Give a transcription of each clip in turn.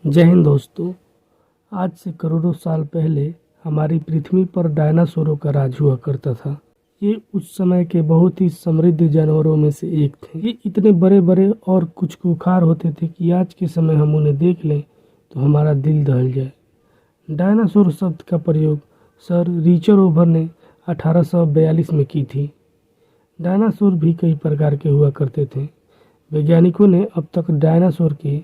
जय हिंद दोस्तों। आज से करोड़ों साल पहले हमारी पृथ्वी पर डायनासोरों का राज हुआ करता था। ये उस समय के बहुत ही समृद्ध जानवरों में से एक थे। ये इतने बड़े बड़े और कुछ खूंखार होते थे कि आज के समय हम उन्हें देख लें तो हमारा दिल दहल जाए। डायनासोर शब्द का प्रयोग सर रिचर्ड ओवर ने 1842 में की थी। डायनासोर भी कई प्रकार के हुआ करते थे। वैज्ञानिकों ने अब तक डायनासोर के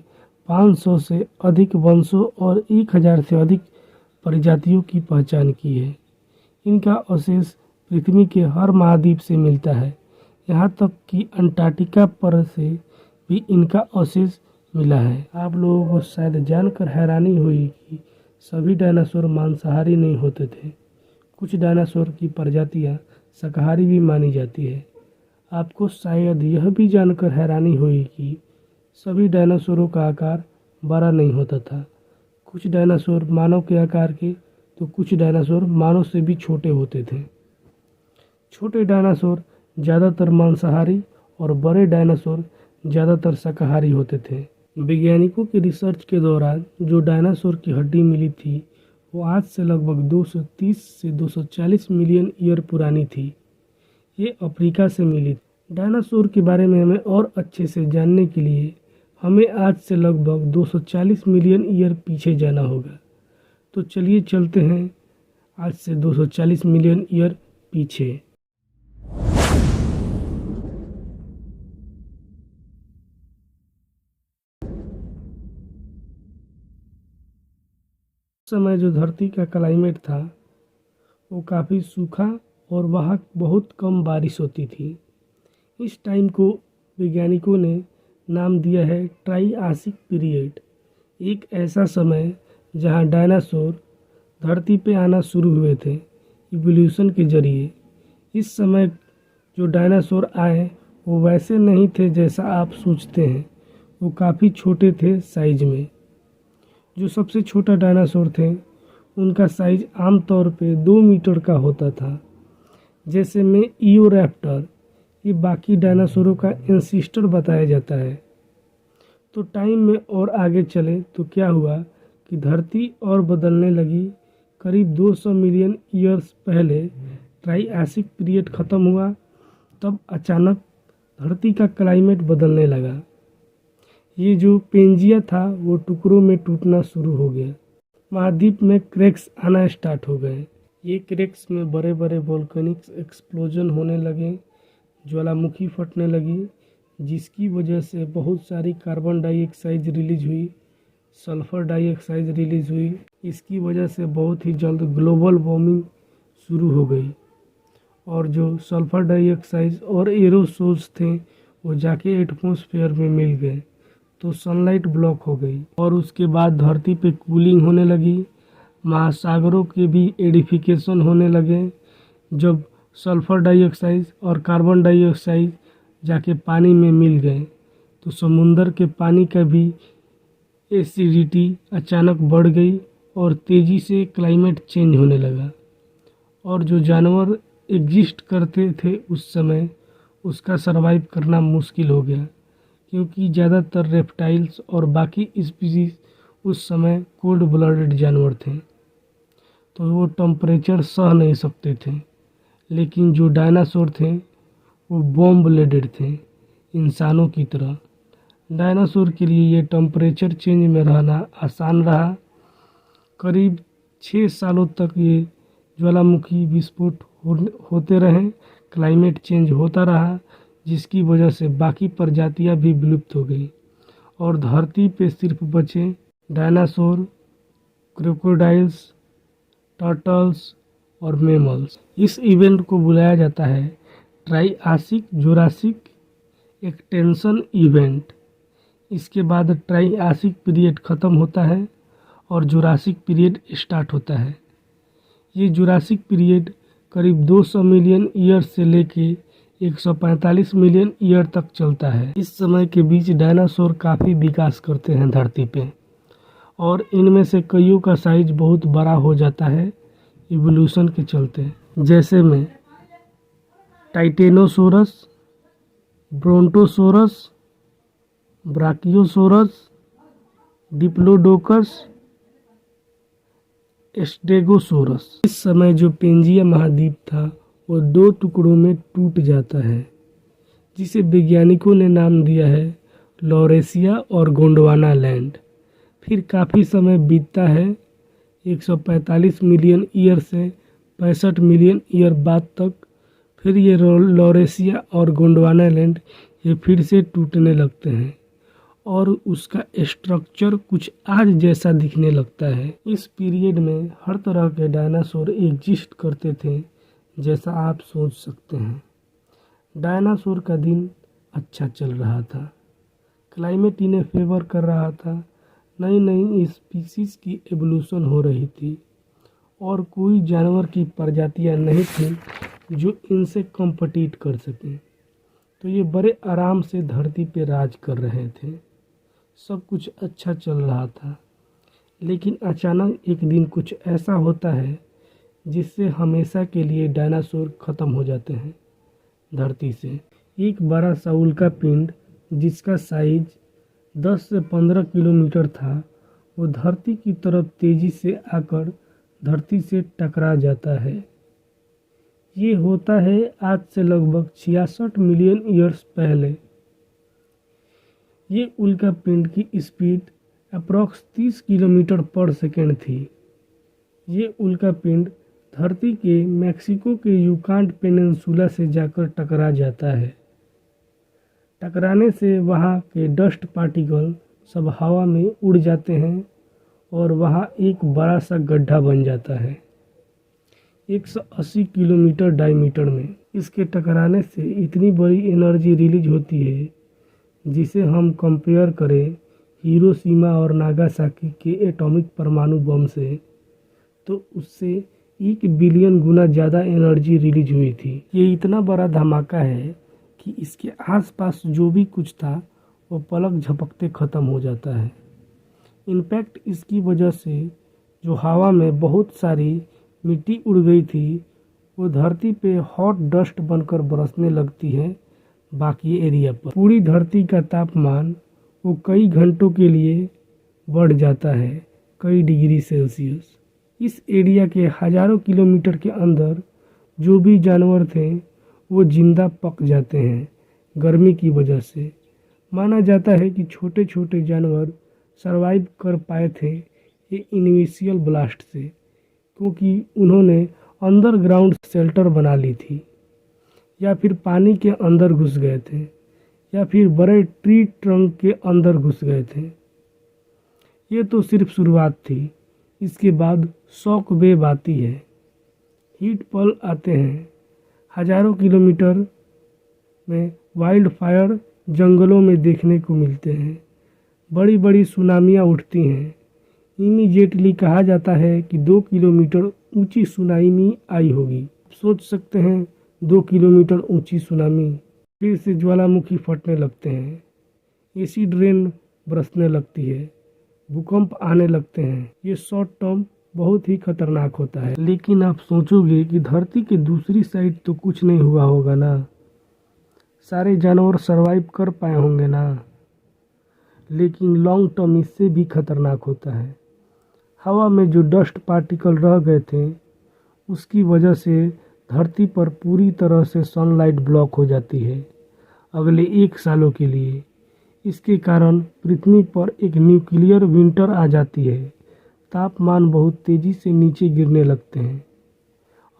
500 से अधिक वंशों और 1000 से अधिक प्रजातियों की पहचान की है। इनका अवशेष पृथ्वी के हर महाद्वीप से मिलता है। यहाँ तक कि अंटार्कटिका पर से भी इनका अवशेष मिला है। आप लोगों को शायद जानकर हैरानी हुई कि सभी डायनासोर मांसाहारी नहीं होते थे। कुछ डायनासोर की प्रजातियाँ शाकाहारी भी मानी जाती है। आपको शायद यह भी जानकर हैरानी हुई कि सभी डायनासोरों का आकार बड़ा नहीं होता था। कुछ डायनासोर मानव के आकार के तो कुछ डायनासोर मानव से भी छोटे होते थे। छोटे डायनासोर ज़्यादातर मांसाहारी और बड़े डायनासोर ज़्यादातर शाकाहारी होते थे। वैज्ञानिकों की रिसर्च के दौरान जो डायनासोर की हड्डी मिली थी वो आज से लगभग 230 से 240 मिलियन ईयर पुरानी थी। ये अफ्रीका से मिली। डायनासोर के बारे में हमें और अच्छे से जानने के लिए हमें आज से लगभग 240 मिलियन ईयर पीछे जाना होगा। तो चलिए चलते हैं आज से 240 मिलियन ईयर पीछे। उस समय जो धरती का क्लाइमेट था वो काफ़ी सूखा और वहाँ बहुत कम बारिश होती थी। इस टाइम को वैज्ञानिकों ने नाम दिया है ट्राइआसिक पीरियड। एक ऐसा समय जहाँ डायनासोर धरती पे आना शुरू हुए थे इवोल्यूशन के जरिए। इस समय जो डायनासोर आए वो वैसे नहीं थे जैसा आप सोचते हैं। वो काफ़ी छोटे थे साइज में। जो सबसे छोटा डायनासोर थे उनका साइज आमतौर पे 2 मीटर का होता था। जैसे में ईओरैप्टर, ये बाकी डायनासोरों का एंसिस्टर बताया जाता है। तो टाइम में और आगे चले तो क्या हुआ कि धरती और बदलने लगी। करीब 200 मिलियन ईयर्स पहले ट्राइआसिक पीरियड ख़त्म हुआ। तब अचानक धरती का क्लाइमेट बदलने लगा। ये जो पेंजिया था वो टुकड़ों में टूटना शुरू हो गया। महाद्वीप में क्रैक्स आना स्टार्ट हो गए। ये क्रैक्स में बड़े बड़े वोल्केनिक एक्सप्लोजन होने लगे, ज्वालामुखी फटने लगी, जिसकी वजह से बहुत सारी कार्बन डाइऑक्साइड रिलीज हुई, सल्फ़र डाइऑक्साइड रिलीज हुई। इसकी वजह से बहुत ही जल्द ग्लोबल वार्मिंग शुरू हो गई और जो सल्फ़र डाइऑक्साइड और एरोसोल्स थे वो जाके एटमॉस्फेयर में मिल गए तो सनलाइट ब्लॉक हो गई। और उसके बाद धरती पे कूलिंग होने लगी। महासागरों के भी एडिफिकेशन होने लगे। जब सल्फ़र डाइऑक्साइड और कार्बन डाइऑक्साइड जाके पानी में मिल गए तो समुंदर के पानी का भी एसिडिटी अचानक बढ़ गई और तेज़ी से क्लाइमेट चेंज होने लगा। और जो जानवर एग्जिस्ट करते थे उस समय उसका सरवाइव करना मुश्किल हो गया, क्योंकि ज़्यादातर रेप्टाइल्स और बाकी स्पीसीज उस समय कोल्ड ब्लडेड जानवर थे तो वो टेम्परेचर सह नहीं सकते थे। लेकिन जो डायनासोर थे वो बॉम्ब ब्लेडेड थे, इंसानों की तरह। डायनासोर के लिए ये टेम्परेचर चेंज में रहना आसान रहा। करीब 6 सालों तक ये ज्वालामुखी विस्फोट होते रहे, क्लाइमेट चेंज होता रहा, जिसकी वजह से बाकी प्रजातियां भी विलुप्त हो गई और धरती पे सिर्फ बचे डायनासोर, क्रोकोडाइल्स, टर्टल्स और मैमल्स। इस इवेंट को बुलाया जाता है ट्राइआसिक जुरासिक एक्सटिंक्शन इवेंट। इसके बाद ट्राइआसिक पीरियड ख़त्म होता है और जुरासिक पीरियड स्टार्ट होता है। ये जुरासिक पीरियड करीब 200 मिलियन ईयर से लेके 145 मिलियन ईयर तक चलता है। इस समय के बीच डायनासोर काफ़ी विकास करते हैं धरती पे और इनमें से कईयों का साइज बहुत बड़ा हो जाता है इवोल्यूशन के चलते। जैसे में टाइटेनोसोरस, ब्रोंटोसोरस, ब्राकियोसोरस, डिप्लोडोकस स्टेगोसोरस। इस समय जो पेंजिया महाद्वीप था वो 2 टुकड़ों में टूट जाता है, जिसे वैज्ञानिकों ने नाम दिया है लॉरेशिया और गोंडवाना लैंड। फिर काफ़ी समय बीतता है, 145 मिलियन ईयर से 65 मिलियन ईयर बाद तक। फिर ये लॉरेशिया और गोंडवाना लैंड ये फिर से टूटने लगते हैं और उसका स्ट्रक्चर कुछ आज जैसा दिखने लगता है। इस पीरियड में हर तरह के डायनासोर एग्जिस्ट करते थे, जैसा आप सोच सकते हैं। डायनासोर का दिन अच्छा चल रहा था, क्लाइमेट इन्हें फेवर कर रहा था, नई नई स्पीसीज की एवोल्यूशन हो रही थी और कोई जानवर की प्रजातियां नहीं थी जो इनसे कॉम्पिटिट कर सकें। तो ये बड़े आराम से धरती पे राज कर रहे थे, सब कुछ अच्छा चल रहा था। लेकिन अचानक एक दिन कुछ ऐसा होता है जिससे हमेशा के लिए डायनासोर ख़त्म हो जाते हैं धरती से। एक बड़ा सा उल्का पिंड जिसका साइज 10 से 15 किलोमीटर था, वो धरती की तरफ तेज़ी से आकर धरती से टकरा जाता है। ये होता है आज से लगभग 66 मिलियन ईयर्स पहले। ये उल्का पिंड की स्पीड अप्रॉक्स 30 किलोमीटर पर सेकेंड थी। ये उल्का पिंड धरती के मैक्सिको के युकान पेनिनसुला से जाकर टकरा जाता है। टकराने से वहाँ के डस्ट पार्टिकल सब हवा में उड़ जाते हैं और वहाँ एक बड़ा सा गड्ढा बन जाता है 180 किलोमीटर डायमीटर में। इसके टकराने से इतनी बड़ी एनर्जी रिलीज होती है जिसे हम कंपेयर करें हिरोशिमा और नागासाकी के एटॉमिक परमाणु बम से, तो उससे 1 बिलियन गुना ज़्यादा एनर्जी रिलीज हुई थी। ये इतना बड़ा धमाका है कि इसके आसपास जो भी कुछ था वो पलक झपकते ख़त्म हो जाता है। इनफैक्ट इसकी वजह से जो हवा में बहुत सारी मिट्टी उड़ गई थी वो धरती पे हॉट डस्ट बनकर बरसने लगती है बाकी एरिया पर। पूरी धरती का तापमान वो कई घंटों के लिए बढ़ जाता है, कई डिग्री सेल्सियस। इस एरिया के हज़ारों किलोमीटर के अंदर जो भी जानवर थे वो जिंदा पक जाते हैं गर्मी की वजह से। माना जाता है कि छोटे छोटे जानवर सरवाइव कर पाए थे ये इनिशियल ब्लास्ट से, क्योंकि उन्होंने अंडरग्राउंड शेल्टर बना ली थी, या फिर पानी के अंदर घुस गए थे, या फिर बड़े ट्री ट्रंक के अंदर घुस गए थे। ये तो सिर्फ शुरुआत थी, इसके बाद शॉक वेव आती है, हीट पल आते हैं, हज़ारों किलोमीटर में वाइल्ड फायर जंगलों में देखने को मिलते हैं, बड़ी बड़ी सुनामियाँ उठती हैं। इमीडिएटली कहा जाता है कि 2 किलोमीटर ऊंची सुनामी आई होगी। सोच सकते हैं 2 किलोमीटर ऊंची सुनामी। फिर से ज्वालामुखी फटने लगते हैं, एसिड रेन बरसने लगती है, भूकंप आने लगते हैं। ये शॉर्ट टर्म बहुत ही खतरनाक होता है। लेकिन आप सोचोगे कि धरती के दूसरी साइड तो कुछ नहीं हुआ होगा ना, सारे जानवर सरवाइव कर पाए होंगे ना। लेकिन लॉन्ग टर्म इससे भी खतरनाक होता है। हवा में जो डस्ट पार्टिकल रह गए थे उसकी वजह से धरती पर पूरी तरह से सनलाइट ब्लॉक हो जाती है अगले 1 सालों के लिए। इसके कारण पृथ्वी पर एक न्यूक्लियर विंटर आ जाती है, तापमान बहुत तेज़ी से नीचे गिरने लगते हैं।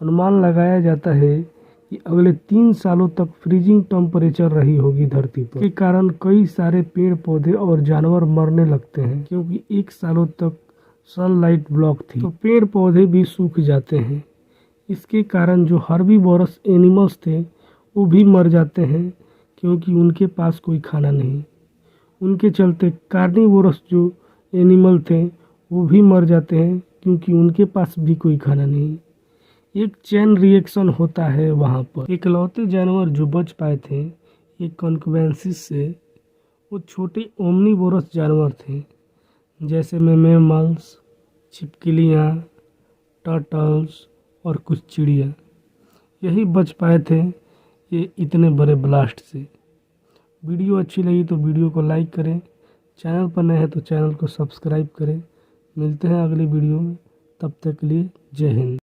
अनुमान लगाया जाता है कि अगले 3 सालों तक फ्रीजिंग टेम्परेचर रही होगी धरती पर। के कारण कई सारे पेड़ पौधे और जानवर मरने लगते हैं, क्योंकि 1 सालों तक सनलाइट ब्लॉक थी, तो पेड़ पौधे भी सूख जाते हैं। इसके कारण जो हर्बीवोरस एनिमल्स थे वो भी मर जाते हैं, क्योंकि उनके पास कोई खाना नहीं। उनके चलते कार्निवोरस जो एनिमल थे वो भी मर जाते हैं, क्योंकि उनके पास भी कोई खाना नहीं। एक चेन रिएक्शन होता है वहाँ पर। इकलौते जानवर जो बच पाए थे ये कॉन्क्वेंसिस से, वो छोटे ओमनीवोरस जानवर थे, जैसे मैमल्स, छिपकलियाँ, टर्टल्स और कुछ चिड़िया, यही बच पाए थे ये इतने बड़े ब्लास्ट से। वीडियो अच्छी लगी तो वीडियो को लाइक करें, चैनल पर नए हैं तो चैनल को सब्सक्राइब करें। मिलते हैं अगली वीडियो में, तब तक के लिए जय हिंद।